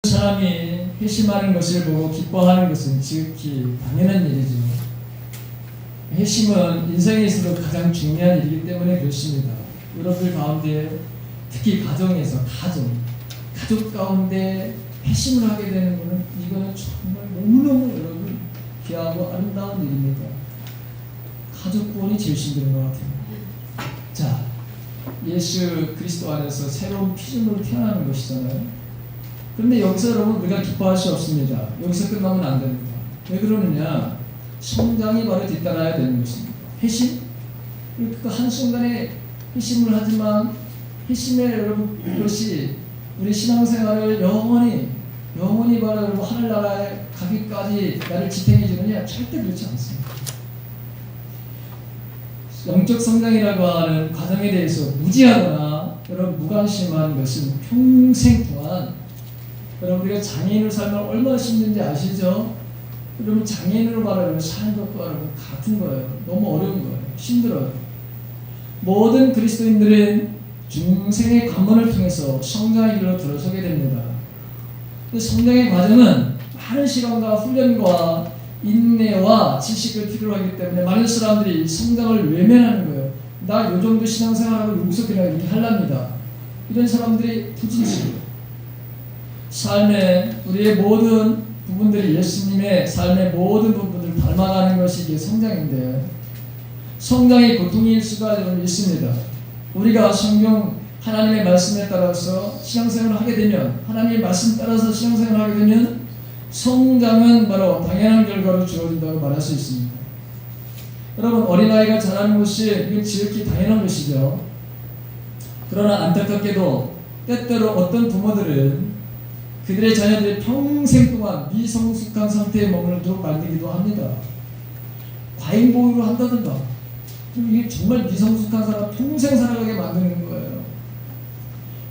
사람이 회심하는 것을 보고 기뻐하는 것은 지극히 당연한 일이죠. 회심은 인생에 있어서 가장 중요한 일이기 때문에 그렇습니다. 여러분들 가운데 특히 가정에서 가족 가운데 회심을 하게 되는 것은 이거는 정말 너무너무 여러분 귀하고 아름다운 일입니다. 가족 구원이 제일 힘든 것 같아요. 자, 예수 그리스도 안에서 새로운 피조물로 태어나는 것이잖아요. 그런데 여기서 여러분 우리가 기뻐할 수 없습니다. 여기서 끝나면 안 됩니다. 왜 그러느냐? 성장이 바로 뒤따라야 되는 것입니다. 회심? 그 한순간에 회심을 하지만 회심의 여러분 그것이 우리 신앙생활을 영원히 바로 여러분 하늘나라에 가기까지 나를 지탱해 주느냐? 절대 그렇지 않습니다. 영적 성장이라고 하는 과정에 대해서 무지하거나 여러분 무관심한 것은 평생 동안 여러분 우리가 장애인으로 살면 얼마나 힘든지 아시죠? 여러분 장애인으로 말하면 사는 것과 여러분 같은 거예요. 너무 어려운 거예요. 힘들어요. 모든 그리스도인들은 중생의 관문을 통해서 성장의 길로 들어서게 됩니다. 그 성장의 과정은 많은 시간과 훈련과 인내와 지식을 필요로 하기 때문에 많은 사람들이 성장을 외면하는 거예요. 나 요 정도 신앙생활하고 여기서 그냥 이렇게 하랍니다. 이런 사람들이 부진시해요. 삶의 우리의 모든 부분들이 예수님의 삶의 모든 부분들을 닮아가는 것이 이게 성장인데 성장의 고통일 수가 있습니다. 우리가 성경 하나님의 말씀에 따라서 신앙생활을 하게 되면 하나님의 말씀 따라서 신앙생활을 하게 되면 성장은 바로 당연한 결과로 주어진다고 말할 수 있습니다. 여러분 어린아이가 자라는 것이 이게 지극히 당연한 것이죠. 그러나 안타깝게도 때때로 어떤 부모들은 그들의 자녀들이 평생 동안 미성숙한 상태에 머물도록 만들기도 합니다. 과잉보호를 한다든가 이게 정말 미성숙한 사람 평생 살아가게 만드는 거예요.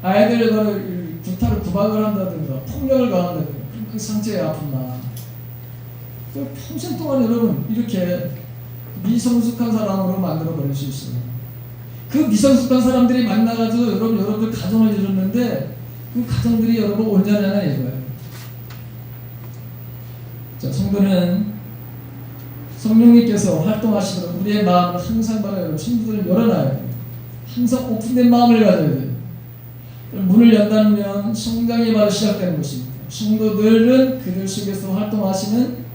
아이들을 구타를 구박을 한다든가 폭력을 가한다든가 그 상처의 아픔나 평생 동안 여러분 이렇게 미성숙한 사람으로 만들어 버릴 수 있어요. 그 미성숙한 사람들이 만나가지고 여러분들 가정을 이뤘는데 그 가정들이 여러분 온전하냐 이거예요. 자, 성도는 성령님께서 활동하시도록 우리의 마음을 항상 바로 여러분 성도들을 열어놔야 돼요. 항상 오픈된 마음을 가져야 돼요. 문을 연다면 성장이 바로 시작되는 것입니다. 성도들은 그들 속에서 활동하시는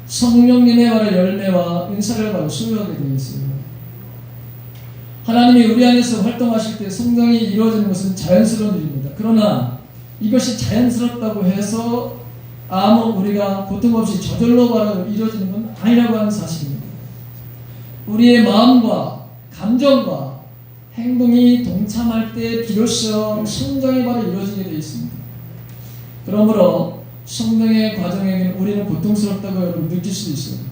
성령님의 바로 열매와 은사를 바로 소유하게 되어 있습니다. 하나님이 우리 안에서 활동하실 때 성장이 이루어지는 것은 자연스러운 일입니다. 그러나 이것이 자연스럽다고 해서 아무 우리가 고통 없이 저절로 바로 이루어지는 건 아니라고 하는 사실입니다. 우리의 마음과 감정과 행동이 동참할 때 비로소 성장이 바로 이루어지게 되어 있습니다. 그러므로 성장의 과정에는 우리는 고통스럽다고 여러분 느낄 수도 있어요.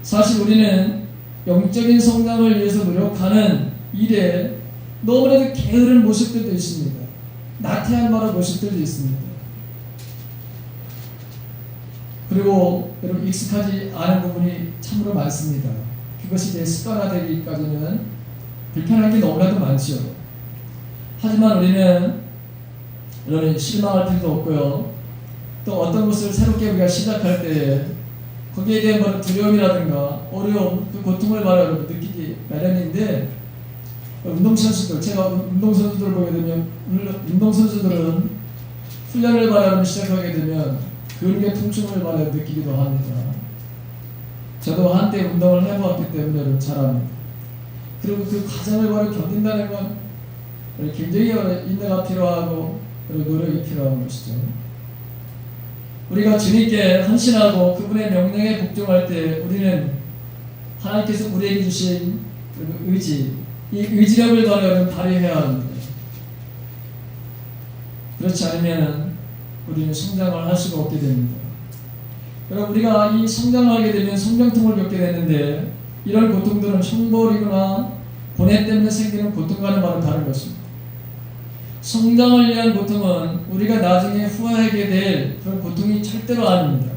사실 우리는 영적인 성장을 위해서 노력하는 일에 너무나도 게으른 모습들도 있습니다. 나태한 말의 모습들도 있습니다. 그리고 여러분 익숙하지 않은 부분이 참으로 많습니다. 그것이 내 습관화되기까지는 불편한 게 너무나도 많죠. 하지만 우리는 여러분 실망할 필요도 없고요. 또 어떤 것을 새롭게 우리가 시작할 때 거기에 대한 두려움이라든가 어려움, 그 고통을 바로 느끼기 마련인데 운동선수들, 제가 운동선수들을 보게 되면 운동선수들은 훈련을 바로 시작하게 되면 근육의 통증을 바로 느끼기도 합니다. 저도 한때 운동을 해보았기 때문에 잘 압니다. 그리고 그 과정을 바로 견딘다는 건 굉장히 인내가 필요하고 그리고 노력이 필요한 것이죠. 우리가 주님께 헌신하고 그분의 명령에 복종할 때 우리는 하나님께서 우리에게 주신 의지, 이 의지력을 바로 발휘해야 합니다. 그렇지 않으면 우리는 성장을 할 수가 없게 됩니다. 여러분 우리가 이 성장을 하게 되면 성장통을 겪게 되는데 이런 고통들은 형벌이거나 고뇌 때문에 생기는 고통과는 바로 다른 것입니다. 성장을 위한 고통은 우리가 나중에 후회하게 될 그런 고통이 절대로 아닙니다.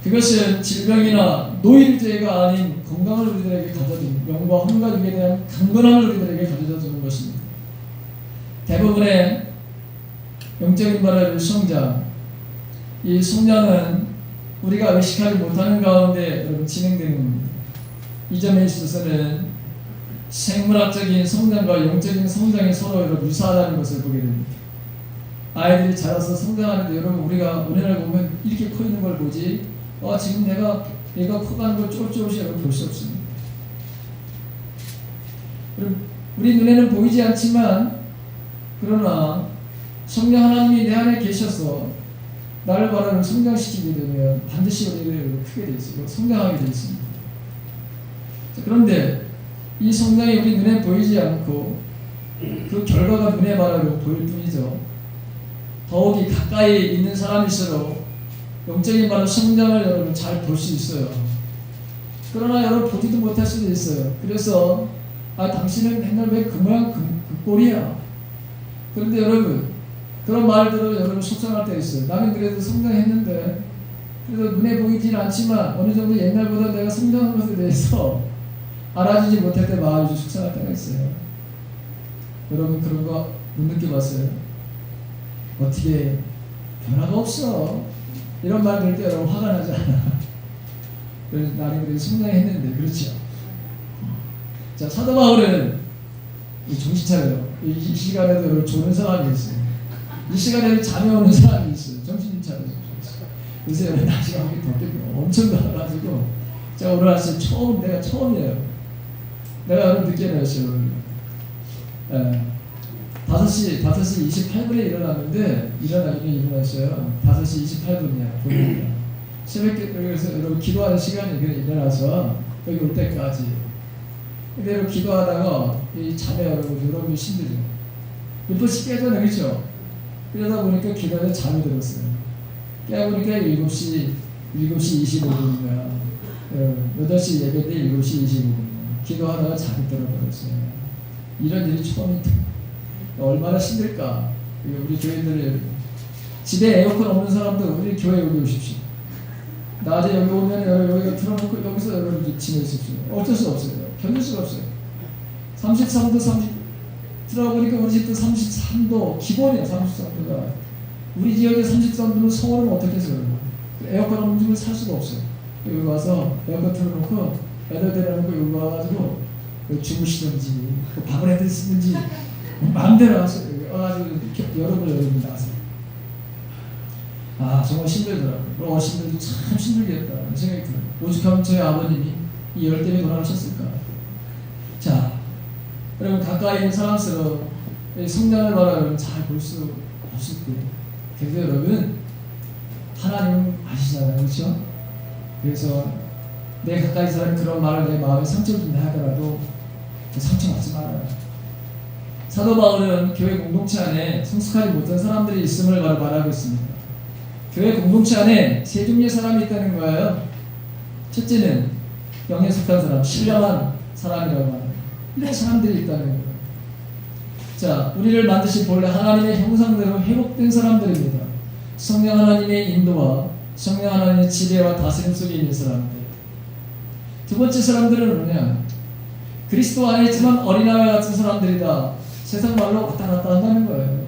그것은 질병이나 노인죄가 아닌 건강을 우리들에게 가져주는 영과 혼과육에 대한 강건함을 우리들에게 가져다 주는 것입니다. 대부분의 영적인 바라는 성장. 이 성장은 우리가 의식하지 못하는 가운데 여러분 진행되는 겁니다. 이 점에 있어서는 생물학적인 성장과 영적인 성장이 서로 여러분 유사하다는 것을 보게 됩니다. 아이들이 자라서 성장하는데 여러분 우리가 은혜를 보면 이렇게 커 있는 걸 보지 지금 얘가 커가는 걸 조금씩 여러분 볼 수 없습니다. 우리 눈에는 보이지 않지만 그러나 성령 하나님이 내 안에 계셔서 나를 바라는 성장시키게 되면 반드시 우리를 크게 되어 있어요. 성장하게 되어 있습니다. 그런데 이 성장이 우리 눈에 보이지 않고 그 결과가 눈에 바라로 보일 뿐이죠. 더욱이 가까이 있는 사람일수록 영적인 바로 성장을 여러분 잘 볼 수 있어요. 그러나 여러분 보지도 못할 수도 있어요. 그래서 당신은 맨날 왜 그 모양 그 꼴이야. 그런데 여러분 그런 말 들으면 여러분 속상할 때 있어요. 나는 그래도 성장했는데 그래도 눈에 보이지는 않지만 어느 정도 옛날보다 내가 성장한 것에 대해서 알아주지 못할 때 마음이 좀 속상할 때가 있어요. 여러분 그런 거 못 느껴봤어요? 어떻게 변화가 없어. 이런 말 들을 때 여러분 화가 나지 않아. 그래서 나는 그래도 성장했는데 그렇죠. 자, 사도 바울은 정신 차려요. 이 시간에도 여러분 조는 사람이 있어요. 이 시간에도 잠이 오는 사람이 있어요. 정신 차려요. 그래서 여러분 날씨가 엄청 더워가지고 제가 오늘 아침 내가 처음이에요. 내가 여러분 늦게 일어났어요. 5시 28분에 일어났어요. 5시 28분이야. 보니까. 새벽에 그래서 여러분 기도하는 시간이 일어나서 여기 올 때까지. 근데 여러분 기도하다가 이 잠에 여러분 힘들죠. 몇 번씩 깨잖아요. 그렇죠? 그러다 보니까 기도에 잠이 들었어요. 깨보니까 7시 25분인가 8시 예배인데 7시 25분 기도하다가 잠이 들어버렸어요. 이런 일이 처음이다. 얼마나 힘들까. 우리 교회들 집에 에어컨 없는 사람들 우리 교회 여기 오십시오. 낮에 여기 오면 여기가 틀어놓고 여기서 여러분 지내십시오. 어쩔 수 없어요. 견딜 수가 없어요. 33도 들어보니까 우리 집도 33도 기본이에요. 33도가 우리 지역에 33도면 서울은 어떻게 써요? 에어컨 없는 집은 살 수가 없어요. 여기 와서 에어컨 틀어놓고 애들 데려놓고 여기 와가지고 주무시든지 밥을 해드 쓰든지 마음대로 하세요. 와가지고 여러분 나세요. 정말 힘들더라고요. 어르신들도 참 힘들겠다 생각이 들어요. 오죽하면 저희 아버님이 이 열 때문에 돌아가셨을까. 자, 여러분 가까이 있는 사람스러운 성장을 바라면 잘 볼 수 없을 때 그래서 여러분 하나님은 아시잖아요. 그렇죠? 그래서 내 가까이 있는 사람이 그런 말을 내 마음에 상처를 준다 하더라도 상처받지 말아요. 사도 바울은 교회 공동체 안에 성숙하지 못한 사람들이 있음을 바로 말하고 있습니다. 교회 공동체 안에 세 종류의 사람이 있다는 거예요. 첫째는 영에 속한 사람, 신령한 사람이라고 하는 이런 사람들이 있다는 거예요. 자, 우리를 만드신 본래 하나님의 형상대로 회복된 사람들입니다. 성령 하나님의 인도와 성령 하나님의 지배와 다스림 속에 있는 사람들. 두 번째 사람들은 뭐냐? 그리스도 안에 있지만 어린아이와 같은 사람들이다. 세상 말로 왔다 갔다 한다는 거예요.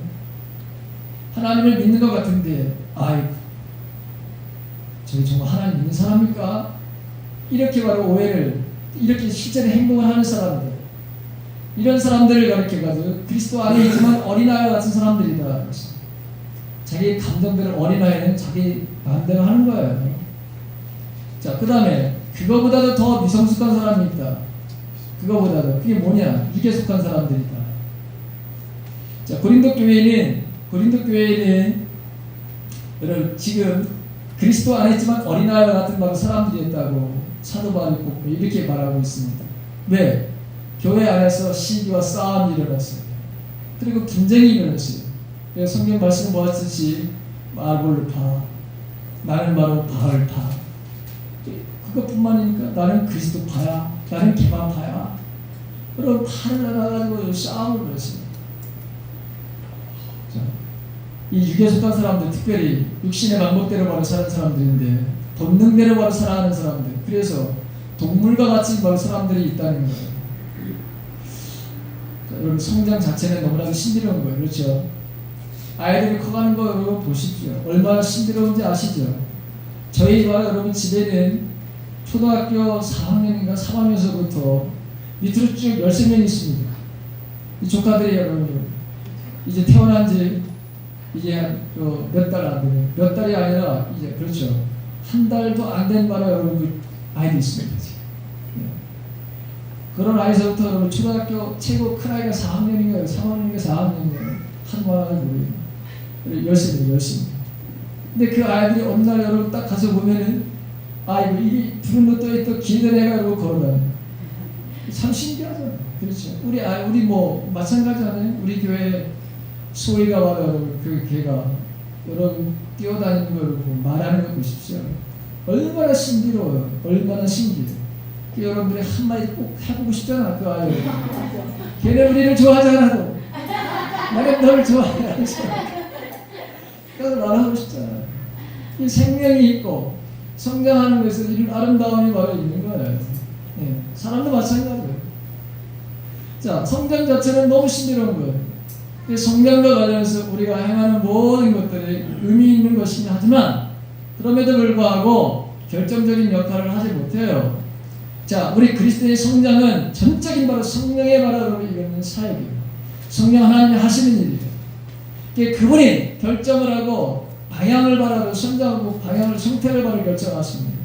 하나님을 믿는 것 같은데 저기 정말 하나님 믿는 사람일까? 이렇게 바로 오해를 이렇게 실제로 행동을 하는 사람들 이런 사람들을 가리켜가지고 그리스도 안에 있지만 어린아이와 같은 사람들이다. 자기 감정대로 어린아이는 자기 마음대로 하는 거예요. 자, 그 다음에 그거보다도 더 미성숙한 사람이 있다. 그거보다도 그게 뭐냐? 육에 속한 사람들이다. 자, 고린도 교회는 여러분 지금 그리스도 안에 있지만 어린아이와 같은 바로 사람들이 있다고 사도 바울이 이렇게 말하고 있습니다. 왜? 교회 안에서 시기와 싸움이 일어났어요. 그리고 분쟁이 일어났어요. 그래서 성경 말씀 보았듯이 말볼파 나는 바로 바울파 그것뿐만이니까 나는 그리스도파야 나는 개방파야 그런 팔을 나가지고 싸움을 했어요. 이 육에 속한 사람들 특별히 육신의 방법대로 바로 사는 사람들인데 본능대로 바로 살아가는 사람들 그래서 동물과 같이 바로 사람들이 있다는 거예요. 자, 여러분 성장 자체는 너무나도 신비로운 거예요. 그렇죠? 아이들이 커가는 거 여러분 보십시오. 얼마나 신비로운지 아시죠? 저희 여러분 집에는 초등학교 4학년인가 3학년서부터 밑으로 쭉 13명 있습니다. 이 조카들이 여러분 이제 태어난 지 이제 몇 달 안 되네. 몇 달이 아니라 이제 그렇죠. 한 달도 안 된 바로 여러분 아이들이 있습니다. 그런 아이서부터 여러분 초등학교 최고 큰 아이가 4학년인가요? 3학년인가 4학년인가요? 한국어를 모르겠네요. 열심히. 근데 그 아이들이 어느 날 여러분 딱 가서 보면은 이거 이 푸른 것도 또 길던 애가 여러분 걸어다녀요. 참 신기하죠. 그렇죠. 우리 뭐 마찬가지잖아요. 우리 교회 소희가 와서 여러분 그 걔가 여러분 뛰어다니는 걸 보고 말하는 거 보십시오. 얼마나 신비로워요. 얼마나 신기해요. 여러분들이 한마디 꼭 해보고 싶잖아. 그 아이. 걔네 우리를 좋아하지 않아도 나는 너를 좋아해. 그래서 말하고 싶잖아. 이 생명이 있고 성장하는 것에서 이런 아름다움이 바로 있는 거예요. 네. 사람도 마찬가지예요. 자, 성장 자체는 너무 신비로운 거예요. 성장과 관련해서 우리가 행하는 모든 것들이 의미 있는 것이긴 하지만 그럼에도 불구하고 결정적인 역할을 하지 못해요. 자, 우리 그리스도의 성장은 전적인 바로 성령의 바라로 이루는 사역이에요. 성령 하나님이 하시는 일이에요. 그분이 결정을 하고 방향을 바라고 성장하고 방향을 선택을 바로 결정하십니다.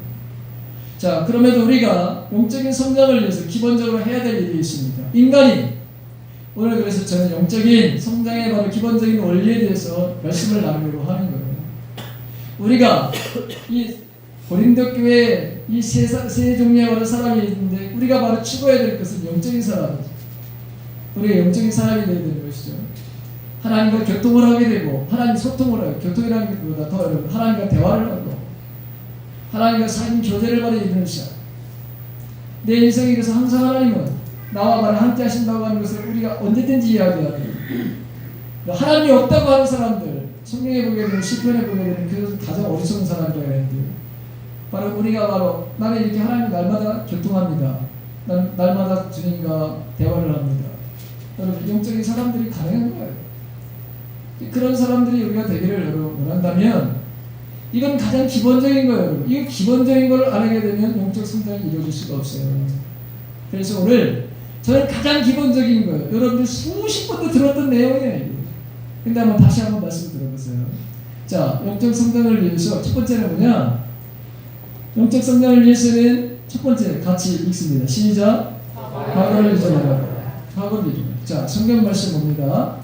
자, 그럼에도 우리가 영적인 성장을 위해서 기본적으로 해야 될 일이 있습니다. 인간이 오늘 그래서 저는 영적인 성장의 바로 기본적인 원리에 대해서 말씀을 나누려고 하는 거예요. 우리가 이 고린도 교회에 이 세 종류의 바로 사람이 있는데 우리가 바로 추구해야 될 것은 영적인 사람이죠. 우리가 영적인 사람이 되어야 되는 것이죠. 하나님과 교통을 하게 되고 하나님 소통을 하고 교통이라는 것보다 더 어려운 하나님과 대화를 하고 하나님과 사귐 교제를 바로 이루는 시간. 내 인생에 그래서 항상 하나님은 나와 나를 함께 하신다고 하는 것을 우리가 언제든지 이야기해야 돼요. 하나님이 없다고 하는 사람들 성경에 보게 되면 시편에 보게 되면 그것은 가장 어리석은 사람이라고 했는데요. 바로 우리가 바로 나는 이렇게 하나님 날마다 교통합니다. 날마다 주님과 대화를 합니다. 여러분 영적인 사람들이 가능한 거예요. 그런 사람들이 우리가 되기를 여러분 원한다면 이건 가장 기본적인 거예요. 여러분. 이 기본적인 걸 알게 되면 영적 성장이 이루어질 수가 없어요. 그래서 오늘 저는 가장 기본적인 거예요. 여러분들 수십 번도 들었던 내용이에요. 근데 다시 한번 말씀 들어보세요. 자, 영적 성장을 위해서 첫 번째는 뭐냐? 영적 성장을 위해서는 첫 번째 같이 읽습니다. 시작. 과거를 잊어버려. 과거를 잊어버려. 자, 성경 말씀 봅니다.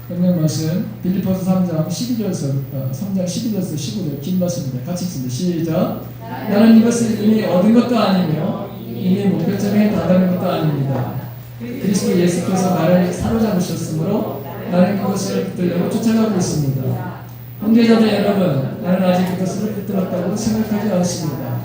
성경 말씀 빌립보서 3장 12절에서 3장 12절에서 15절 긴 말씀입니다. 같이 읽습니다. 시작. 나는 이것을 이미 얻은 것도 아니며 이미 목표점에 다다른 것도 아닙니다. 그리스도 예수께서 나를 사로잡으셨으므로 나는 그것을 붙들려고 쫓아가고 있습니다. 형제자매 여러분, 나는 아직 그것을 붙들었다고 생각하지 않습니다.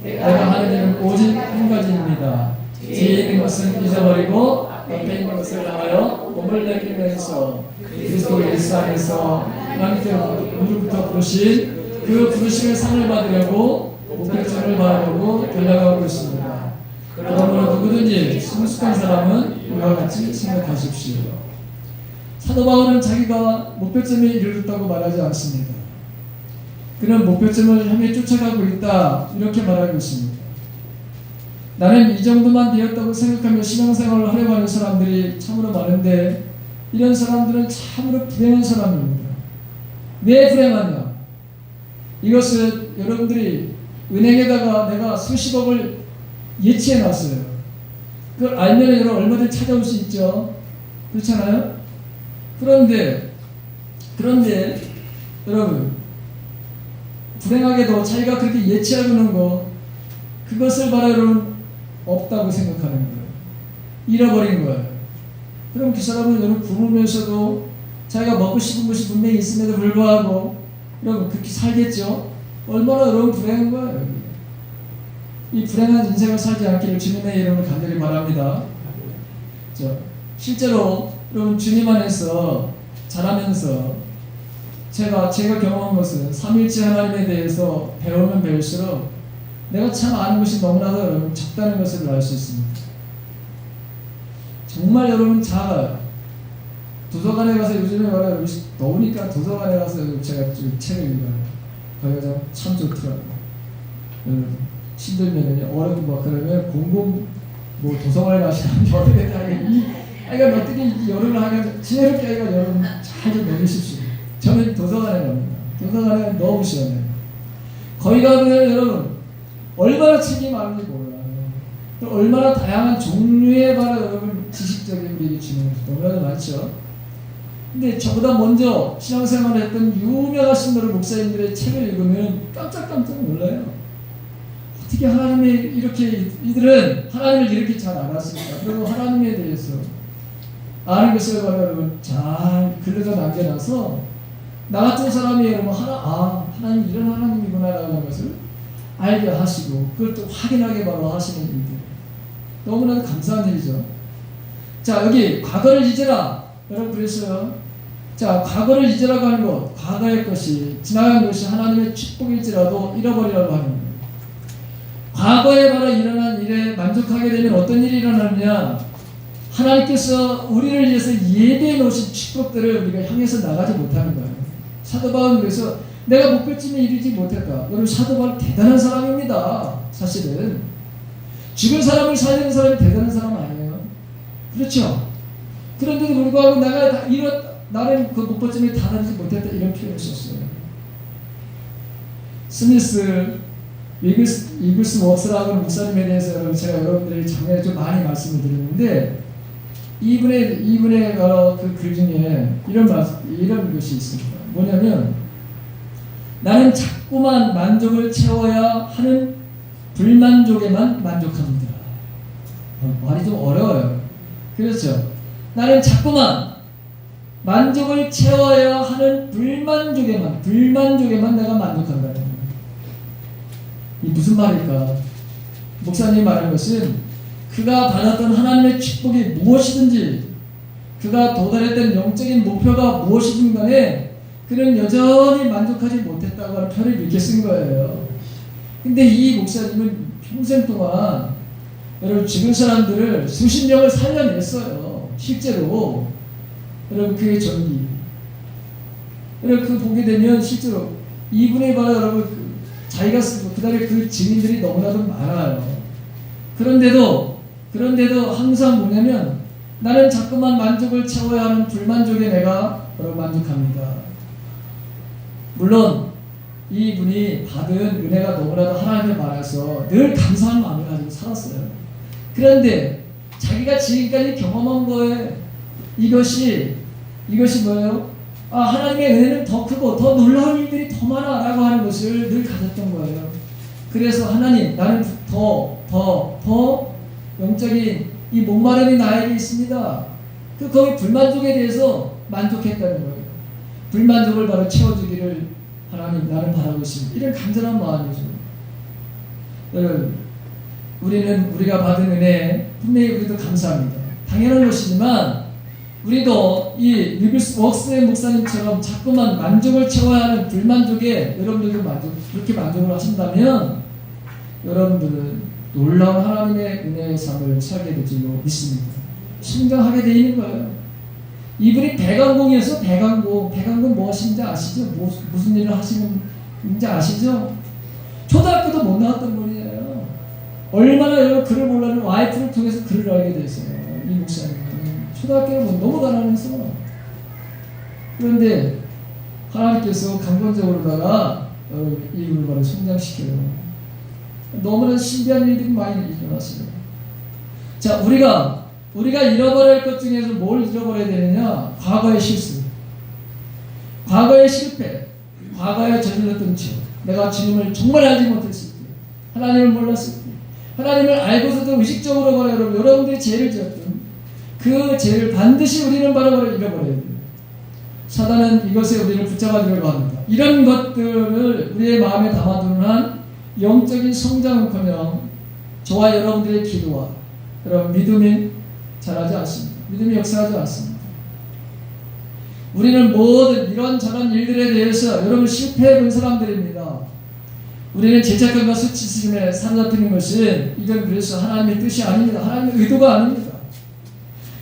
내가 하는 일은 오직 한 가지입니다. 뒤에 있는 것은 잊어버리고 앞에 있는 것을 향하여 몸을 내밀면서 그리스도 예수 안에서 하나님께로부터 부르신 그 부르심의 상을 받으려고 목표점을 바라보고 달려가고 있습니다. 그러므로 누구든지 성숙한 사람은 이와 같이 생각하십시오. 사도 바울은 자기가 목표점에 이르렀다고 말하지 않습니다. 그는 목표점을 향해 쫓아가고 있다 이렇게 말하고 있습니다. 나는 이 정도만 되었다고 생각하며 신앙생활을 하려고 하는 사람들이 참으로 많은데 이런 사람들은 참으로 불행한 사람입니다. 왜 불행하냐? 이것은 여러분들이 은행에다가 내가 수십억을 예치해 놨어요. 그걸 알면 여러분 얼마든지 찾아올 수 있죠. 그렇잖아요? 그런데 여러분 불행하게도 자기가 그렇게 예치하고 있는 거 그것을 바로 여러분 없다고 생각하는 거예요. 잃어버린 거예요. 그럼 그 사람은 여러분 굶으면서도 자기가 먹고 싶은 것이 분명히 있음에도 불구하고 여러분 그렇게 살겠죠? 얼마나 여러분 불행한 거예요. 이 불행한 인생을 살지 않기를 주님의 이름으로 간절히 바랍니다. 실제로 여러분 주님 안에서 자라면서 제가 경험한 것은 삼일째 하나님에 대해서 배우면 배울수록 내가 참 아는 것이 너무나도 여러분 적다는 것을 알 수 있습니다. 정말 여러분 작아요. 도서관에 가서 요즘에 말해요. 더우니까 도서관에 가서 제가 좀 책을 읽어요. 거기가 참 좋더라고요. 힘들면은 어른 막 그러면 공공 뭐 도서관에 가시면 여름에 가면 그러니까 어떻게 여름을 하면 지혜롭게 하기가 여름 잘 좀 넘기십시오. 저는 도서관에 갑니다. 도서관에 너무 시원해요. 거기 가면 여러분 얼마나 책이 많은지 몰라요. 또 얼마나 다양한 종류의 바로 여러분 지식적인 우리에게 주는 것이 너무나도 많죠. 근데 저보다 먼저 신앙생활을 했던 유명하신 목사님들의 책을 읽으면 깜짝깜짝 놀라요. 어떻게 하나님이 이렇게 이들은 하나님을 이렇게 잘 알았을까? 그리고 하나님에 대해서 아는 것을 바로 여러분 잘 글러서 남겨놔서 나 같은 사람이 여러분 하나님 이런 하나님이구나라고 하는 것을 알게 하시고 그걸 또 확인하게 바로 하시는 일들 너무나도 감사한 일이죠. 자 여기 과거를 잊어라 여러분 그랬어요. 자 과거를 잊으라고 하는 것 과거의 것이 지나간 것이 하나님의 축복일지라도 잃어버리라고 하는 거예요. 과거에 바로 일어난 일에 만족하게 되면 어떤 일이 일어나느냐 하나님께서 우리를 위해서 예배해 놓으신 축복들을 우리가 향해서 나가지 못하는 거예요. 사도 바울은 그래서 내가 목표쯤에 이르지 못했다. 여러분 사도 바울 대단한 사람입니다. 사실은 죽은 사람을 살리는 사람이 대단한 사람 아니에요. 그렇죠? 그런데도 불구하고 나는 그 목표점에 다다르지 못했다 이런 표현을 썼어요. 스미스 이글스 워스라고 하는 목사님에 대해서 제가 여러분들이 작년에 좀 많이 말씀을 드렸는데 이분의 그 글 중에 이런 것이 있습니다. 뭐냐면 나는 자꾸만 만족을 채워야 하는 불만족에만 만족합니다. 말이 좀 어려워요. 그렇죠? 나는 자꾸만 만족을 채워야 하는 불만족에만 내가 만족한다는 거예요. 이 무슨 말일까? 목사님이 말한 것은 그가 받았던 하나님의 축복이 무엇이든지 그가 도달했던 영적인 목표가 무엇이든 간에 그는 여전히 만족하지 못했다고 하는 표현을 이렇게 쓴 거예요. 근데 이 목사님은 평생 동안 여러분 죽은 사람들을 수십 명을 살려냈어요. 실제로 여러분 그의 전기 여러분 그 보게 되면 실제로 이분의 바로 여러분 자기가 쓰고 그 다음에 그 증인들이 너무나도 많아요. 그런데도 항상 뭐냐면 나는 자꾸만 만족을 채워야 하는 불만족에 내가 만족합니다. 물론 이분이 받은 은혜가 너무나도 하나님에 많아서 늘 감사한 마음을 가지고 살았어요. 그런데 자기가 지금까지 경험한 거에 이것이 뭐예요? 하나님의 은혜는 더 크고 더 놀라운 일들이 더 많아 라고 하는 것을 늘 가졌던 거예요. 그래서 하나님 나는 더 영적인 이 목마름이 나에게 있습니다. 거기 불만족에 대해서 만족했다는 거예요. 불만족을 바로 채워주기를 하나님 나는 바라고 있습니다. 이런 간절한 마음이죠. 여러분 우리가 받은 은혜 분명히 우리도 감사합니다. 당연한 것이지만 우리도 이 리뷰스 웍스의 목사님처럼 자꾸만 만족을 채워야 하는 불만족에 여러분들도 그렇게 만족을 하신다면 여러분들은 놀라운 하나님의 은혜의 삶을 살게 될 줄로 믿습니다. 신강하게 되어 있는 거예요. 이분이 배관공이어서 배관공 무엇인지 아시죠? 무슨 일을 하시는지 아시죠? 초등학교도 못 나왔던 분이에요. 얼마나 여러분 글을 몰라는 와이프를 통해서 글을 알게 됐어요. 이 목사님은 초등학교를 너무 가난해서 그런데 하나님께서 강권적으로다가 이분을 바로 성장시켜요. 너무나 신비한 일들이 많이 일어났어요. 자, 우리가 잃어버릴 것 중에서 뭘 잃어버려야 되느냐? 과거의 실수, 과거의 실패, 과거에 저질렀던 죄. 내가 주님을 정말 알지 못했을 때, 하나님을 몰랐을 때, 하나님을 알고서도 의식적으로 바로 여러분들이 죄를 지었던 그 죄를 반드시 우리는 바로 잃어버려야 돼요. 사단은 이것에 우리를 붙잡아주려고 합니다. 이런 것들을 우리의 마음에 담아두는 한 영적인 성장은커녕 저와 여러분들의 기도와 여러분 믿음이 잘하지 않습니다. 믿음이 역사하지 않습니다. 우리는 모든 이런저런 일들에 대해서 여러분 실패해 본 사람들입니다. 우리는 죄책감과 수치심에 사로잡히는 것은 이건 그래서 하나님의 뜻이 아닙니다. 하나님의 의도가 아닙니다.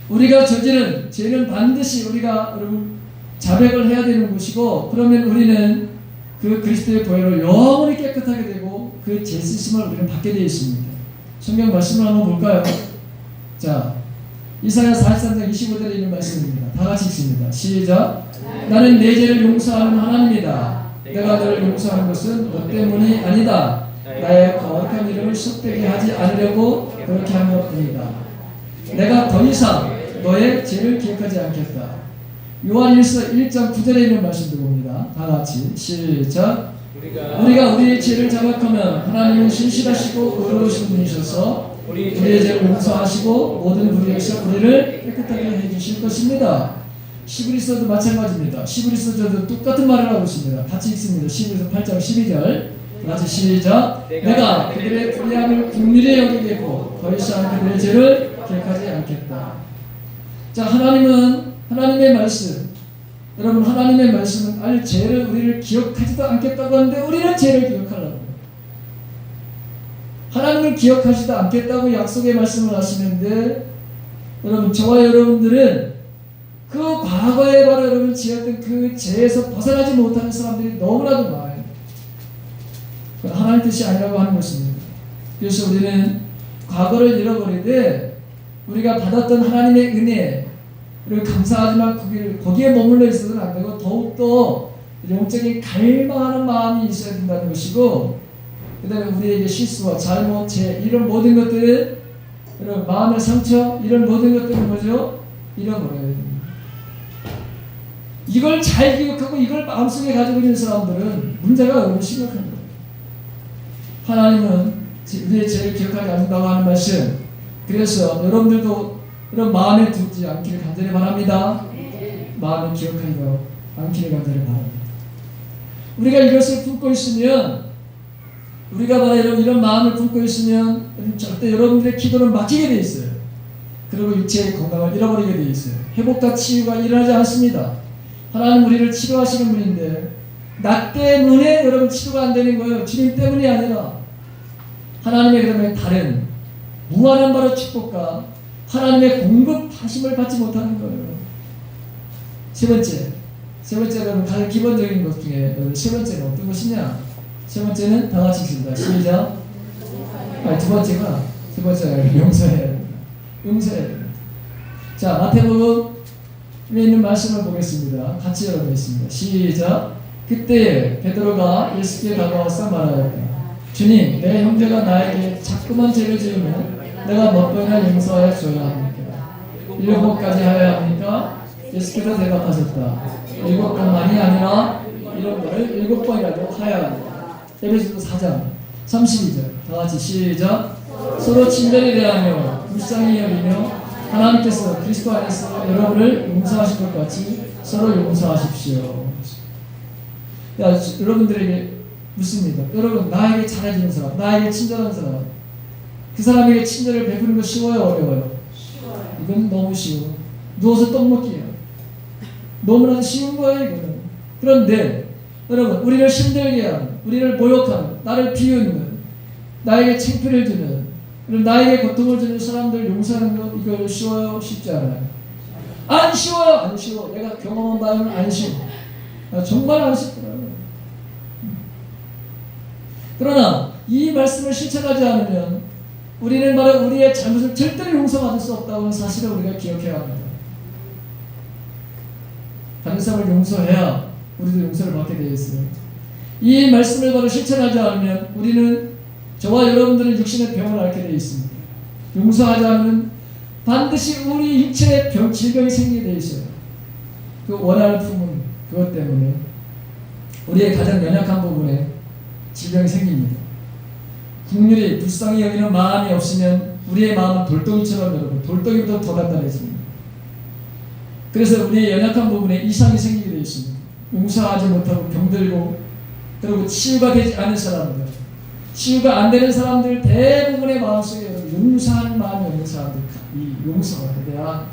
우리가 저지른 죄는 반드시 우리가 여러분 자백을 해야 되는 것이고, 그러면 우리는 그 그리스도의 보혈로 영원히 깨끗하게 되고 그 죄 씻음을 우리는 받게 되어 있습니다. 성경 말씀을 한번 볼까요? 자, 이사야 43장 25절에 있는 말씀입니다. 다 같이 읽습니다. 시작. 나는 내 죄를 용서하는 하나님이다. 내가 너를 용서하는 것은 너 때문이 아니다. 나의 거룩한 이름을 썩되게 하지 않으려고 그렇게 한 것뿐이다. 내가 더 이상 너의 죄를 기억하지 않겠다. 요한일서 1장 9절에 있는 말씀도 봅니다. 다 같이 시작. 우리가 우리의 죄를 자각하면 하나님은 신실하시고 의로우신 분이셔서 우리의 죄를 용서하시고 모든 불의에서 우리를 깨끗하게 해주실 것입니다. 시브리서도 마찬가지입니다. 시브리서도 똑같은 말을 하고 있습니다. 같이 읽습니다. 시브리서 8장 12절 같이 시작. 내가 그들의 불의함을 긍휼히 여기겠고 더 이상 그들의 죄를 기억하지 않겠다. 자, 하나님의 말씀, 여러분, 하나님의 말씀은 아니 죄를 우리를 기억하지도 않겠다고 하는데 우리는 죄를 기억하려고. 하나님을 기억하지도 않겠다고 약속의 말씀을 하시는데, 여러분, 저와 여러분들은 그 과거에 바로 여러분 지었던 그 죄에서 벗어나지 못하는 사람들이 너무나도 많아요. 그건 하나님 뜻이 아니라고 하는 것입니다. 그래서 우리는 과거를 잃어버리되 우리가 받았던 하나님의 은혜를 감사하지만 거기에 머물러 있어서는 안 되고 더욱더 영적인 갈망하는 마음이 있어야 된다는 것이고, 그 다음에 우리에게 실수와 잘못, 죄 이런 모든 것들은, 이런 마음의 상처 이런 모든 것들은 뭐죠? 잃어버려야 됩니다. 이걸 잘 기억하고 이걸 마음속에 가지고 있는 사람들은 문제가 너무 심각한 거예요. 하나님은 우리의 죄를 기억하지 않는다고 하는 말씀, 그래서 여러분들도 이런 마음에 두지 않기를 간절히 바랍니다. 마음에 기억하지 않기를 간절히 바랍니다. 우리가 이것을 품고 있으면, 우리가 바로 이런 마음을 품고 있으면 절대 여러분들의 기도는 막히게 되어 있어요. 그리고 육체의 건강을 잃어버리게 되어 있어요. 회복과 치유가 일어나지 않습니다. 하나님 우리를 치료하시는 분인데 나 때문에 여러분 치료가 안 되는 거예요. 주님 때문이 아니라 하나님의 그러면 다른 무한한 바로 축복과 하나님의 공급하심을 받지 못하는 거예요. 세 번째 여러분 가장 기본적인 것 중에 여러분 세 번째는 어떤 것이냐? 세 번째는 다 같이 읽습니다. 시작. 두 번째가 용서해야 됩니다. 용서해야 됩니다. 자, 마태복음에 있는 말씀을 보겠습니다. 같이 열어보겠습니다. 시작. 그때 베드로가 예수께 다가와서 말하였다. 주님, 내 형제가 나에게 자꾸만 죄를 지으면 내가 몇 번이나 용서하여 줘야 합니까? 7번까지 하여야 합니까? 예수께서 대답하셨다. 7번만이 아니라 이런 거를 7번이라도 하여야 합니다. 에베소서 4장 32절 다 같이 시작. 서로 친절히 대하며 불쌍히 여기며 하나님께서 그리스도 안에서 여러분을 용서하신 것 같이 서로 용서하십시오. 여러분들에게 묻습니다. 여러분, 나에게 잘해주는 사람, 나에게 친절한 사람, 그 사람에게 친절을 베푸는 거 쉬워요, 어려워요? 이건 너무 쉬워. 누워서 떡 먹기예요. 너무나도 쉬운 거예요, 이거는. 그런데 여러분, 우리를 힘들게 하는, 우리를 모욕하는, 나를 비웃는, 나에게 창피를 주는, 그리고 나에게 고통을 주는 사람들 용서하는 거, 이거 쉬워요? 쉽지 않아요? 안 쉬워요? 안 쉬워. 내가 경험한 바에는 안 쉬워. 정말 안 쉽더라고요. 그러나 이 말씀을 실천하지 않으면 우리는 바로 우리의 잘못을 절대로 용서받을 수 없다는 사실을 우리가 기억해야 합니다. 다른 사람을 용서해야 우리도 용서를 받게 되어 있어요. 이 말씀을 바로 실천하지 않으면 우리는, 저와 여러분들은 육신의 병을 앓게 되어 있습니다. 용서하지 않으면 반드시 우리 육체의 질병이 생기게 되어 있어요. 그 원하는 품은 그것 때문에 우리의 가장 연약한 부분에 질병이 생깁니다. 국률이 불쌍히 여기는 마음이 없으면 우리의 마음은 돌덩이처럼 여러분, 돌덩이보다 더 단단해집니다. 그래서 우리의 연약한 부분에 이상이 생기게 되어 있습니다. 용서하지 못하고 병들고, 그리고 치유가 되지 않은 사람들, 치유가 안 되는 사람들 대부분의 마음속에 용서하는 마음이 없는 사람들, 이 용서에 대한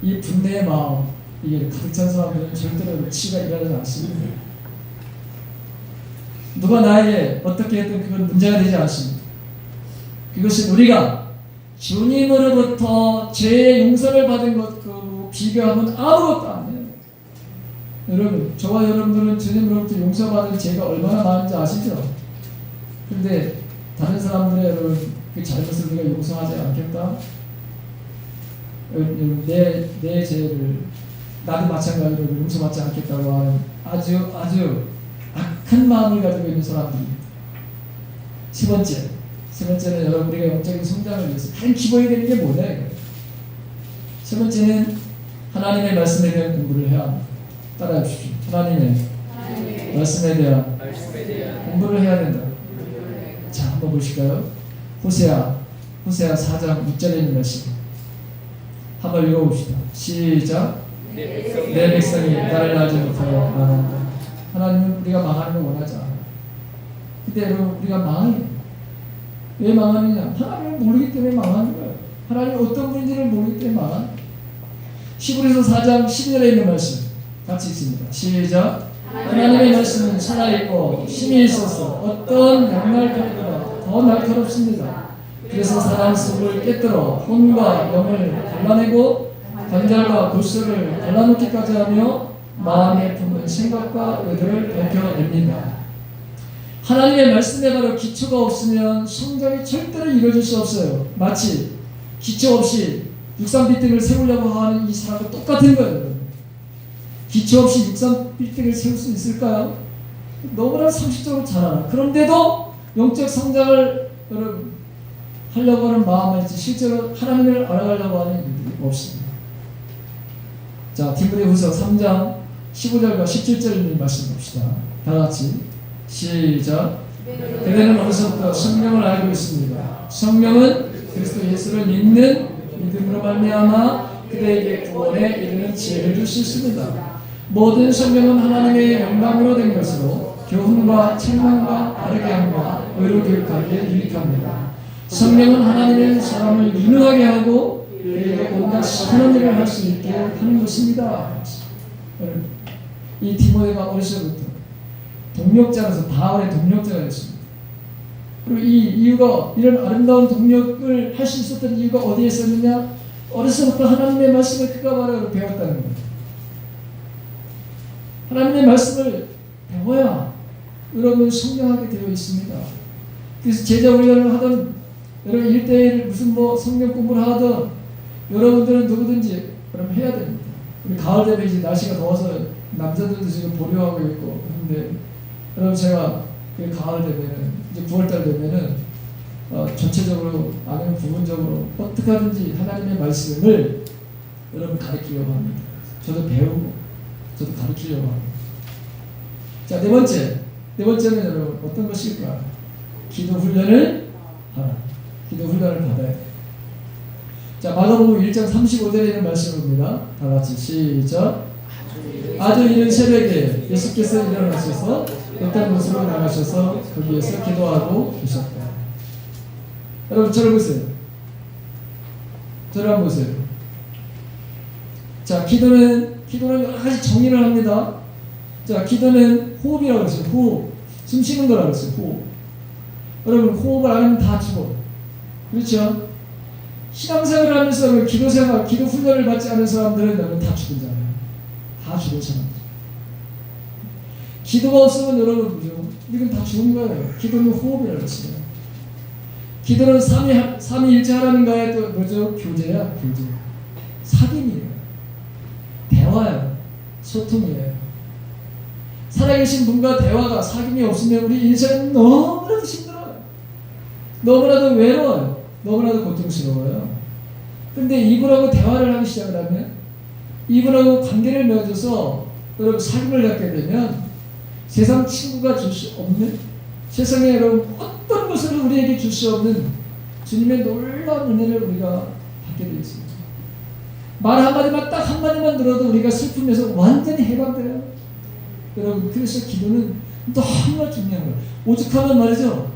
이 분노의 마음, 이게 가득 찬 사람들은 절대로 치유가 일어나지 않습니다. 누가 나에게 어떻게 했든 그건 문제가 되지 않습니다. 그것은 우리가 주님으로부터 죄의 용서를 받은 것과 비교하면 아무것도 아니에요. 여러분, 저와 여러분들은 주님으로부터 용서받은 죄가 얼마나 많은지 아시죠? 근데 다른 사람들의 여러분 그 잘못을 우리가 용서하지 않겠다? 내 죄를 나도 마찬가지로 용서받지 않겠다고 하는 아주 악한 마음을 가지고 있는 사람들입니다. 세 번째는 여러분 우리가 영적인 성장을 위해서 가장 기본이 되는 게 뭐냐? 세 번째는 하나님의 말씀에 대한 공부를 해야 합니다. 따라해 주십시오. 하나님의 말씀에 대한 공부를 해야 된다. 자, 한번 보실까요? 호세아 4장 6절에 있는 말씀 한번 읽어봅시다. 시작. 내 백성이 나를 알지 못하여 망한다. 하나님은 우리가 망하는 걸 원하지 않아요. 근데 여러분 우리가 망해요. 왜 망하느냐? 하나님을 모르기 때문에 망하는 거예요. 하나님이 어떤 분인지를 모르기 때문에 망하는 거예요. 히브리서 4장 12절에 있는 말씀 같이 읽습니다. 시작. 하나님의 말씀은 살아있고 힘이 있어서 어떤 양날칼보다 더 날카롭습니다. 그래서 사람 속을 깨뜨려 혼과 영을 갈라내고 관절과 골수를 갈라놓기까지 하며 마음에 품은 생각과 의도를 밝혀냅니다. 하나님의 말씀에 바로 기초가 없으면 성장이 절대로 이루어질 수 없어요. 마치 기초 없이 육상 빌딩을 세우려고 하는 이 사람과 똑같은 거예요. 기초 없이 육상 빌딩을 세울 수 있을까요? 너무나 상식적으로 잘 알아. 그런데도 영적 성장을 여러분 하려고 하는 마음은 있지 실제로 하나님을 알아가려고 하는 일들이 없습니다. 자, 디모데후서 3장 15절과 17절 말씀 봅시다. 다 같이 시작. 그대는 어디서부터 성령을 알고 있습니다. 성령은 그리스도 예수를 믿는 믿음으로 말미암아 그대에게 구원에 이르는 지혜를 줄 수 있습니다. 모든 성령은 하나님의 영광으로 된 것으로 교훈과 책망과 바르게 함과 의로 교육하기에 유익합니다. 성령은 하나님의 사람을 유능하게 하고 그에게 온갖 선한 일을 할 수 있게 하는 것입니다. 이 디모데가 어려서부터 동력자로서 바울의 동력자가 됐습니다. 그리고 이 이유가 이런 아름다운 동력을 할 수 있었던 이유가 어디에 있었느냐? 어려서부터 하나님의 말씀을 그가 바로 배웠다는 거예요. 하나님의 말씀을 배워야 여러분 성장하게 되어 있습니다. 그래서 제자 훈련을 하던 여러분 1대1 무슨 뭐 성경 공부를 하던 여러분들은 누구든지 그럼 해야 됩니다. 우리 가을 되면 이제 날씨가 더워서 남자들도 지금 보류하고 있고 근데 여러분 제가 그 가을 되면은 이제 9월달 되면은 전체적으로 아니면 부분적으로 어떻게 하든지 하나님의 말씀을 여러분 가르치려고 합니다. 저도 배우고 저도 가르치려고 합니다. 자, 네 번째는 여러분 어떤 것일까? 기도 훈련을 하라. 기도 훈련을 받아야 돼. 자, 마가복음 1장 35절에 있는 말씀입니다. 다 같이 시작. 아주 이른 새벽에 예수께서 일어나셔서 어떤 곳으로 나가셔서 거기에서 기도하고 계셨다. 여러분 저를 보세요. 저를 한번 보세요. 자, 기도는 여러 가지 정의를 합니다. 자, 기도는 호흡이라고 했어요. 호흡. 숨 쉬는 거라고 했어요. 호흡. 여러분 호흡을 안 하면 다 죽어. 그렇죠? 신앙생활을 하면서 기도생활, 기도 훈련을 받지 않은 사람들은 여러분 다 죽은잖아요. 다 죽은 사람들. 기도가 없으면 여러분 뭐죠? 이건 다 죽은 거예요. 기도는 호흡이라고 했어요. 기도는 삼위일체 하나님과의 또 뭐죠? 교제야, 교제. 사귐이에요. 대화예요. 소통이에요. 살아계신 분과 대화가 사귐이 없으면 우리 인생은 너무나도 힘들어요. 너무나도 외로워요. 너무나도 고통스러워요. 근데 이분하고 대화를 하기 시작을 하면 이분하고 관계를 맺어서 여러분 사귐을 갖게 되면 세상 친구가 줄 수 없는 세상에 여러분 어떤 것을 우리에게 줄 수 없는 주님의 놀라운 은혜를 우리가 받게 되어 있습니다. 말 한마디만 딱 한마디만 들어도 우리가 슬픔에서 완전히 해방돼요. 여러분 그래서 기도는 너무나 중요한 거예요. 오죽하면 말이죠.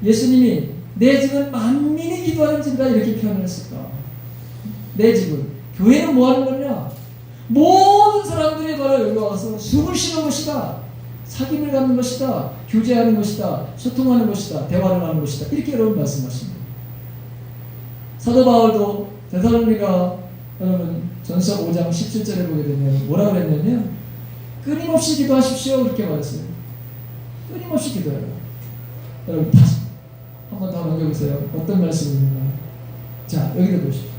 예수님이 내 집은 만민이 기도하는 집이다 이렇게 표현을 했을까. 내 집은 교회는 뭐 하는 거냐. 모든 사람들이 바로 여기 와서 숨을 쉬는 것이다. 사귐을 갖는 것이다. 교제하는 것이다. 소통하는 것이다. 대화를 하는 것이다. 이렇게 여러분 말씀하십니다. 사도 바울도 데살로니가 여러분 전서 5장 17절에 보게 되면 뭐라고 그랬냐면 끊임없이 기도하십시오 그렇게 말했어요. 끊임없이 기도해요. 여러분 다시 한번 더 넘겨보세요. 어떤 말씀입니까? 자 여기도 보십시오.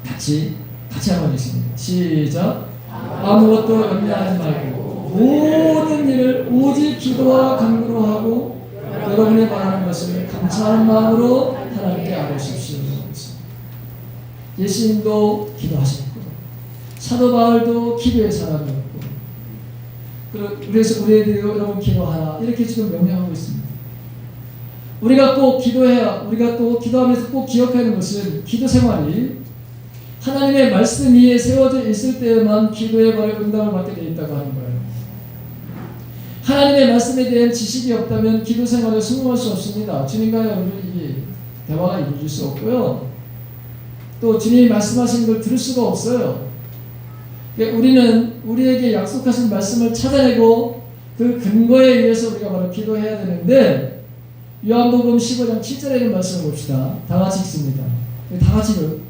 같이 한번 읽습니다. 시작. 아무것도 염려하지 말고 모든 일을 오직 기도와 간구로 하고 여러분이 바라는 것을 감사하는 마음으로 하나님께 아뢰십시오. 예수님도 기도하셨고 사도 바울도 기도의 사람이었고 그래서 우리에게도 여러분 기도하라 이렇게 지금 명령하고 있습니다. 우리가 꼭 기도해야 우리가 또 기도하면서 꼭 기억하는 것은 기도 생활이 하나님의 말씀 위에 세워져 있을 때에만 기도의 바로 응답을 받게 되어 있다고 하는 거예요. 하나님의 말씀에 대한 지식이 없다면 기도 생활에 성공할 수 없습니다. 주님과 여러분이 대화가 이루어질 수 없고요. 또 주님이 말씀하시는 걸 들을 수가 없어요. 우리는 우리에게 약속하신 말씀을 찾아내고 그 근거에 의해서 우리가 바로 기도해야 되는데 요한복음 15장 7절에 있는 말씀을 봅시다. 다 같이 읽습니다. 다 같이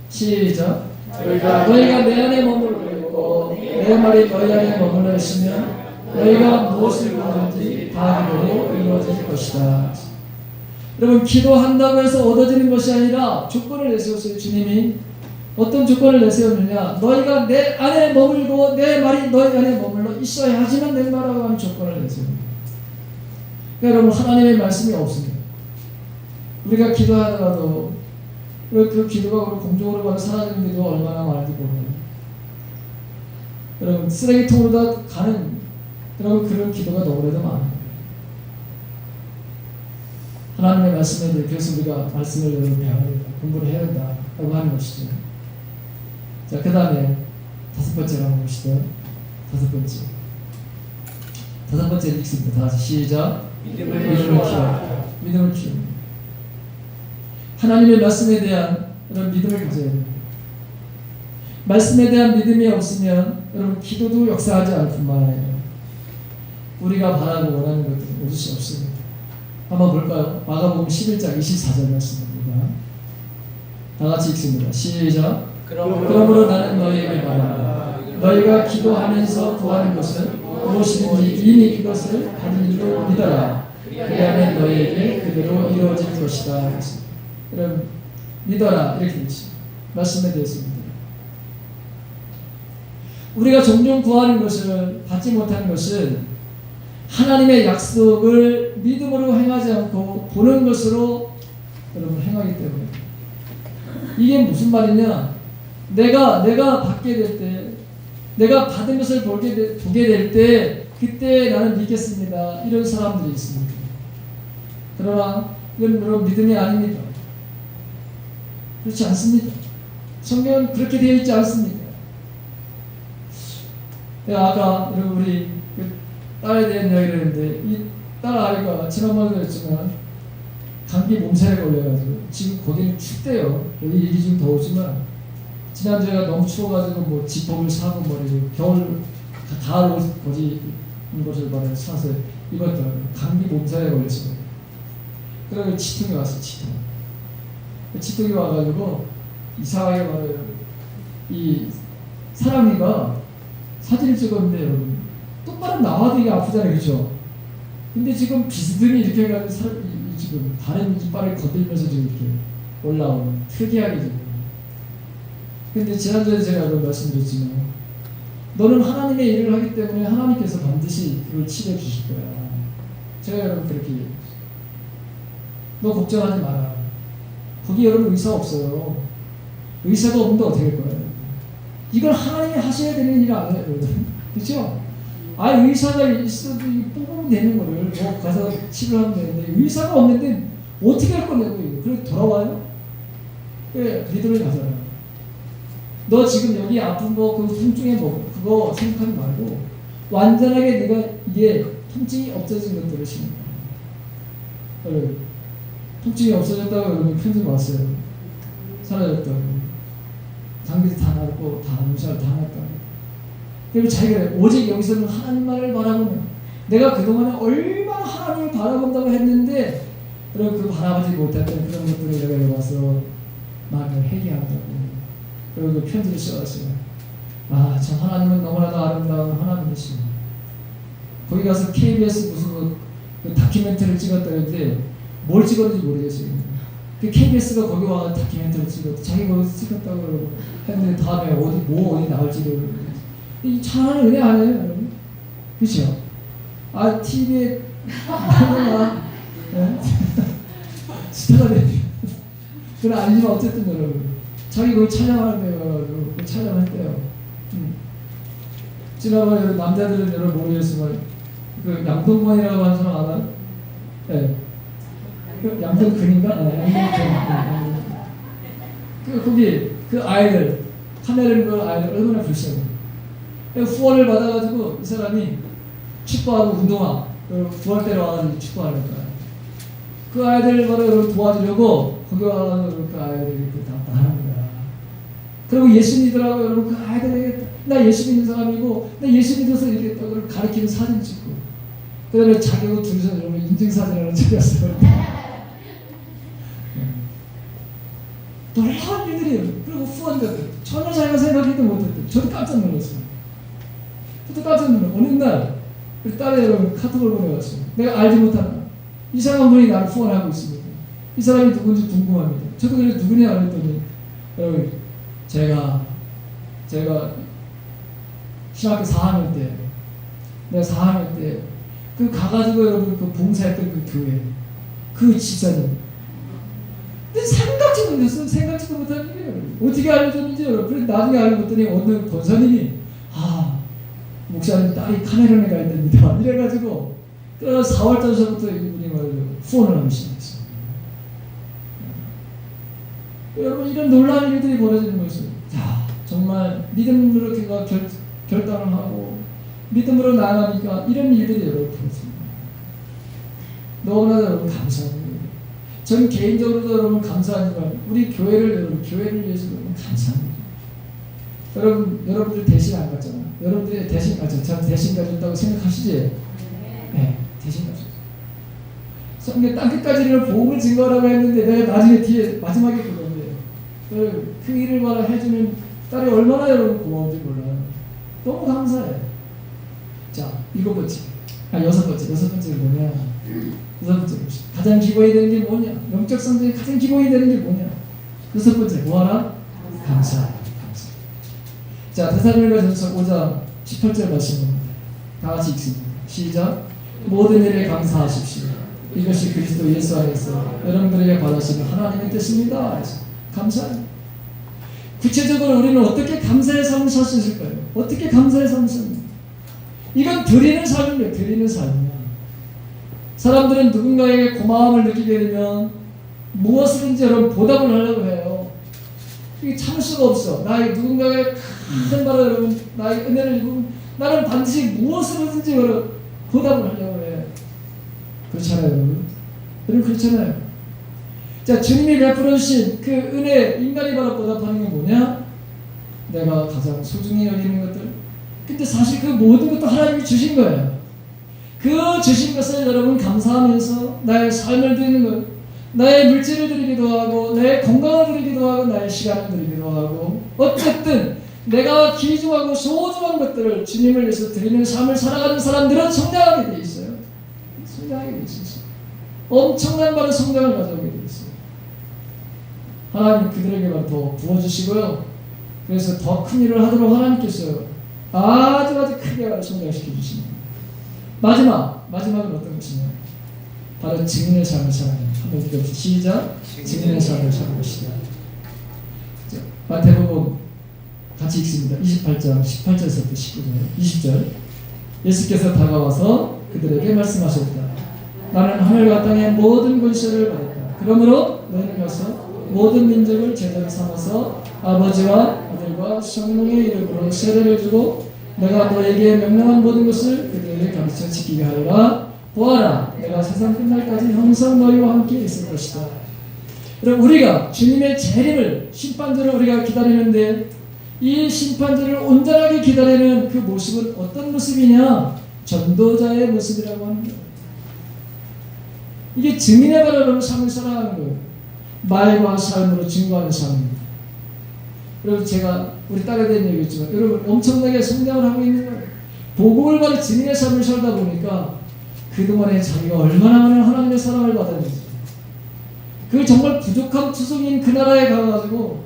시작. 너희가 내 안에 머물러 있고 내 말이 너희 안에 머물러 있으면 너희가 무엇을 구하든지 다 기도로 이루어질 것이다. 여러분 기도한다고 해서 얻어지는 것이 아니라 조건을 내세웠어요. 주님이 어떤 조건을 내세웠느냐. 너희가 내 안에 머물고 내 말이 너희 안에 머물러 있어야 하지만 내 말하고 하는 조건을 내세웁니다. 여러분 하나님의 말씀이 없습니다. 우리가 기도하다가도 그 기도가 공중으로 가서 사라지는 게도 얼마나 많은지 모르요. 여러분 쓰레기통으로 다 가는 여러분 그런 기도가 너무나도 많아요. 하나님의 말씀에 대해 그래서 우리가 말씀을 여러분 배워야 된다. 공부를 해야 된다라고 하는 것이죠. 자, 그 다음에 다섯 번째로 한번 봅시다. 다섯 번째 읽습니다. 다 같이 시작. 믿음을 키워라. 믿음을 키웁니다. 하나님의 말씀에 대한 이런 믿음을 가져야 됩니다. 말씀에 대한 믿음이 없으면 여러분 기도도 역사하지 않을 뿐만 아니라 우리가 바라고 원하는 것들은 얻을 수 없습니다. 한번 볼까요? 마가복음 11장 24절 말씀입니다. 다 같이 읽습니다. 시작. 그러므로 나는 너희에게 말한다. 너희가 기도하면서 구하는 것은 무엇이든지 이미 그것을 받은 줄로 믿어라. 그리하면 너희에게 그대로 이루어질 것이다. 여러분 믿어라 이렇게 되죠. 말씀에 대해서 믿어라. 우리가 종종 구하는 것을 받지 못하는 것은 하나님의 약속을 믿음으로 행하지 않고 보는 것으로 여러분 행하기 때문에 이게 무슨 말이냐? 내가 받게 될 때, 내가 받은 것을 보게 될 때 그때 나는 믿겠습니다. 이런 사람들이 있습니다. 그러나 이건 여러분 믿음이 아닙니다. 그렇지 않습니다. 성경은 그렇게 되어 있지 않습니다. 내가 아까 여러분 우리 딸에 대한 이야기를 했는데 이 딸 아이가 지난번에도 했지만 감기 몸살에 걸려가지고 지금 거기는 춥대요. 여기 일이 좀 더우지만 지난주에가 너무 추워가지고 뭐 지퍼를 사고 머리고 겨울 가을 옷 거지 입는 것을 말해 사서 입었더라고요. 감기 몸살에 걸렸어요. 그래서 치통이 왔어. 치통이 와가지고 이상하게 말해요. 이 사람이가 사진을 찍었는데 여러분 똑바로 나와도 이게 아프잖아요. 그렇죠? 근데 지금 비스듬히 이렇게 해가지고 지금 다른 이빨을 건들면서 지금 이렇게 올라오는 특이하게 지금. 근데 지난주에 제가 말씀드렸지만 너는 하나님의 일을 하기 때문에 하나님께서 반드시 그걸 치료해 주실 거야. 제가 여러분 그렇게 얘기했어요. 너 걱정하지 마라. 거기 여러분 의사 없어요. 의사가 없는데 어떻게 할 거예요? 이걸 하나님이 하셔야 되는 일 아니에요. 그렇죠? 의사가 있어도 뽑으면 되는 거를 뭐 가서 치료하면 되는데 의사가 없는데 어떻게 할 거냐고. 그래 돌아와요? 그래 믿음을 가져라. 너 지금 여기 아픈 거 그 통증에 뭐 그거 생각하지 말고 완전하게 네가 이게 통증이 없어진 것들을 신는 거야. 통증이 없어졌다고 여러분 편지 왔어요. 사라졌다고. 장기도 다 나았고 다 암살 다 났다고. 그리고 자기가 오직 여기서는 하나님만을 바라보는 내가 그동안에 얼마나 하나님을 바라본다고 했는데 그럼 그 바라보지 못했던 그런 것들을 내가 여기 와서 마음을 회개한다고. 그리고 그 편지를 써왔어요. 아, 저 하나님은 너무나도 아름다운 하나님이시고, 거기 가서 KBS 무슨 그 다큐멘터리를 찍었다는데 뭘 찍었는지 모르겠어요. 그 KBS가 거기 와서 다큐멘터리를 찍었다. 자기 거기서 찍었다고 그러고 했는데 다음에 어디 나올지를. 이 천하는 은혜 아니에요, 여러분? 그렇죠? 아, TV에 스타가 되지. 그건 아니지만 어쨌든 여러분, 자기 거기 촬영하는데요. 촬영을 했대요. 지난번에 남자들은 여러분 모르겠지만 그 양동근이라고 하는 사람 알아요? 네. 그 양동근인가? 양동근. 거기 그 아이들 카메라를 보는 아이들 얼마나 불쌍해. 후원을 받아가지고 이 사람이 축구하고 운동화 부활대로 와가지고 축구하는 거야. 그 아이들 바로 도와주려고 거기 와가지고 그 아이들이 다 하는 거야. 그리고 예수 믿으라고 여러분 그 아이들에게 나 예수 믿는 사람이고 나 예수 믿어서 이렇게 했다고 가르치는 사진 찍고, 그 다음에 자기하고 둘이서 여러분 인증사진을 찍었어요. 놀라운 일들이에요. 그리고 후원자들 전혀 자기가 생각해도 못했대. 저도 깜짝 놀랐어요. 어느 날 우리 딸이 여러분 카톡을 보내왔어요. 내가 알지 못한 이상한 분이 나를 후원하고 있습니다. 이 사람이 누군지 궁금합니다. 저도 그래서 누구냐 그랬더니 여러분 제가 신학교 4학년 때, 내가 4학년 때 그 가가지고 여러분 그 봉사했던 그 교회 그 집사님, 근데 생각지도 못하는 일이에요. 어떻게 알려줬는지 여러분. 그래서 나중에 알고 봤더니 어느 권사님이 목사님 딸이 카메론에 가 있답니다. 이래가지고 그래서 4월 달서부터 이분이 후원을 하기 시작했어요. 여러분 이런 놀라운 일들이 벌어지는 것은 정말 믿음으로 그가 결단을 하고 믿음으로 나아가니까 이런 일들이 여러분 벌어집니다. 너무나 여러분 감사합니다. 저는 개인적으로도 여러분 감사하지만 우리 교회를 위해서 여러분 감사합니다. 여러분들 대신 안 갔잖아요. 여러분들이 대신 가죠. 저 대신 가줬다고 생각하시지? 네, 대신 가죠. 성경 땅끝까지를 복음을 증거하라고 했는데 내가 나중에 뒤에 마지막에 그건데 그 일을 말아 해주는 딸이 얼마나 여러분 고마운지 몰라요. 너무 감사해요. 자, 여섯 번째가 뭐냐? 여섯 번째 가장 기본이 되는 게 뭐냐? 영적 성장의 가장 기본이 되는 게 뭐냐? 여섯 번째 뭐하라? 감사. 자, 데살로니가전서 5장 18절 말씀입니다. 다 같이 읽습니다. 시작. 모든 일에 감사하십시오. 이것이 그리스도 예수 안에서 여러분들에게 받으시는 하나님의 뜻입니다. 감사해요. 구체적으로 우리는 어떻게 감사의 삶을 살 수 있을까요? 어떻게 감사의 삶을 삽니까? 이건 드리는 삶이에요. 드리는 삶이야. 사람들은 누군가에게 고마움을 느끼게 되면 무엇이든지 여러분 보답을 하려고 해요. 이게 참을 수가 없어. 나의 누군가의 큰 바로 여러분 나의 은혜를 입으면 나는 반드시 무엇이든지 여러분 보답을 하려고 해. 그렇잖아요, 여러분. 여러분 그렇잖아요. 자, 주님이 베풀어 주신 그 은혜, 인간이 바로 보답하는 게 뭐냐? 내가 가장 소중히 여기는 것들. 근데 사실 그 모든 것도 하나님이 주신 거예요. 그 주신 것을 여러분 감사하면서 나의 삶을 드리는 것, 나의 물질을 드리기도 하고 나의 건강을 드리기도 하고 나의 시간을 드리기도 하고, 어쨌든 내가 귀중하고 소중한 것들을 주님을 위해서 드리는 삶을 살아가는 사람들은 성장하게 돼 있어요. 성장하게 돼 있어요. 엄청난 바로 성장을 가져오게 돼 있어요. 하나님 그들에게 바로 더 부어주시고요. 그래서 더 큰 일을 하도록 하나님께서 아주 크게 바로 성장시켜 주십니다. 마지막은 어떤 것이냐? 바로 증인의 삶을 살아가는. 한번 읽어보시죠. 시작. 증인의 삶을 살아봅시다. 마태복음 같이 읽습니다. 28장 18절부터 19절 20절. 예수께서 다가와서 그들에게 말씀하셨다. 나는 하늘과 땅의 모든 권세를 받았다. 그러므로 너희는 가서 모든 민족을 제자로 삼아서 아버지와 아들과 성령의 이름으로 세례를 주고 내가 너에게 명령한 모든 것을 그들에게 가르쳐 지키게 하리라. 보아라, 내가 세상 끝날까지 항상 너희와 함께 있을 것이다. 여러분, 우리가 주님의 재림을, 심판절을 우리가 기다리는데 이 심판절을 온전하게 기다리는 그 모습은 어떤 모습이냐? 전도자의 모습이라고 하는 거예요. 이게 증인의 바로 삶을 살아가는 거예요. 말과 삶으로 증거하는 삶입니다. 여러분 제가 우리 딸에 대한 얘기했지만 여러분 엄청나게 성장을 하고 있는 거예요. 복음을 가진 증인의 삶을 살다 보니까 그동안에 자기가 얼마나 많은 하나님의 사랑을 받았는지 그 정말 부족한 투성인 그 나라에 가가지고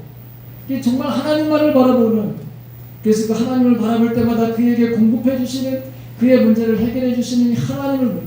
정말 하나님만을 바라보는 그래서 그 하나님을 바라볼 때마다 그에게 공급해 주시는 그의 문제를 해결해 주시는 하나님을